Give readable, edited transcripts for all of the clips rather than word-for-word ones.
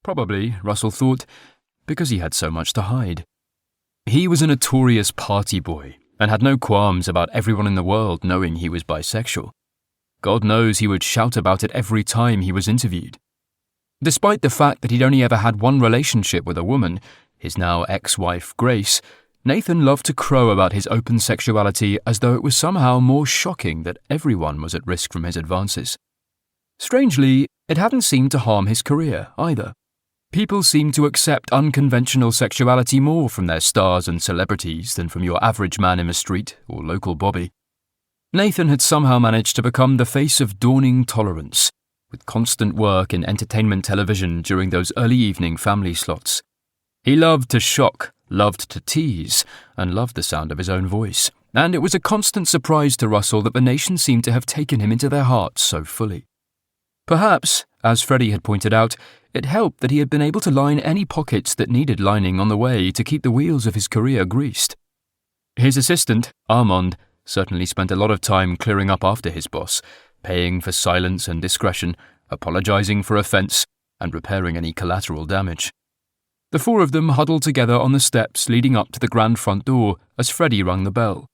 Probably, Russell thought, because he had so much to hide. He was a notorious party boy and had no qualms about everyone in the world knowing he was bisexual. God knows he would shout about it every time he was interviewed. Despite the fact that he'd only ever had one relationship with a woman, his now ex-wife Grace, Nathan loved to crow about his open sexuality as though it was somehow more shocking that everyone was at risk from his advances. Strangely, it hadn't seemed to harm his career either. People seemed to accept unconventional sexuality more from their stars and celebrities than from your average man in the street or local bobby. Nathan had somehow managed to become the face of dawning tolerance, with constant work in entertainment television during those early evening family slots. He loved to shock, loved to tease, and loved the sound of his own voice, and it was a constant surprise to Russell that the nation seemed to have taken him into their hearts so fully. Perhaps, as Freddie had pointed out, it helped that he had been able to line any pockets that needed lining on the way to keep the wheels of his career greased. His assistant, Armand, certainly spent a lot of time clearing up after his boss, paying for silence and discretion, apologizing for offense, and repairing any collateral damage. The four of them huddled together on the steps leading up to the grand front door as Freddie rang the bell.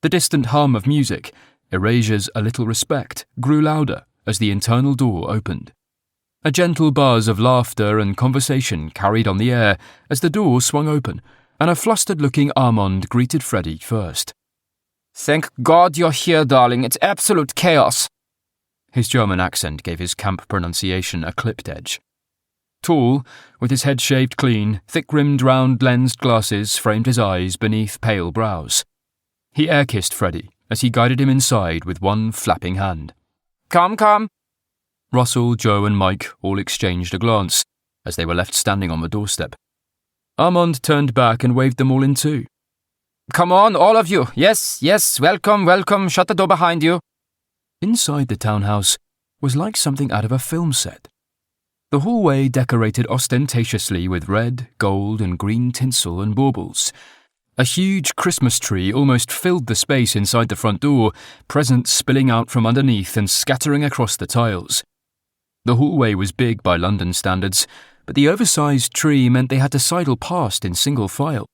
The distant hum of music, Erasure's A Little Respect, grew louder as the internal door opened. A gentle buzz of laughter and conversation carried on the air as the door swung open, and a flustered-looking Armand greeted Freddie first. "Thank God you're here, darling. It's absolute chaos." His German accent gave his camp pronunciation a clipped edge. Tall, with his head shaved clean, thick-rimmed round-lensed glasses framed his eyes beneath pale brows. He air-kissed Freddie as he guided him inside with one flapping hand. Come. Russell, Joe and Mike all exchanged a glance as they were left standing on the doorstep. Armand turned back and waved them all in too. Come on, all of you. Yes, welcome. Shut the door behind you. Inside the townhouse was like something out of a film set. The hallway decorated ostentatiously with red, gold and green tinsel and baubles. A huge Christmas tree almost filled the space inside the front door, presents spilling out from underneath and scattering across the tiles. The hallway was big by London standards, but the oversized tree meant they had to sidle past in single file.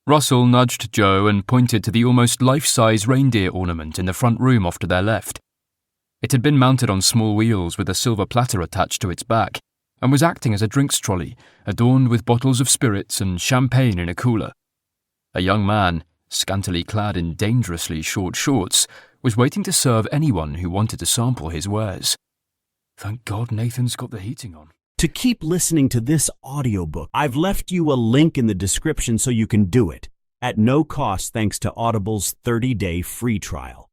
Russell nudged Joe and pointed to the almost life-size reindeer ornament in the front room off to their left. It had been mounted on small wheels with a silver platter attached to its back, and was acting as a drinks trolley, adorned with bottles of spirits and champagne in a cooler. A young man, scantily clad in dangerously short shorts, was waiting to serve anyone who wanted to sample his wares. Thank God Nathan's got the heating on. To keep listening to this audiobook, I've left you a link in the description so you can do it, at no cost thanks to Audible's 30-day free trial.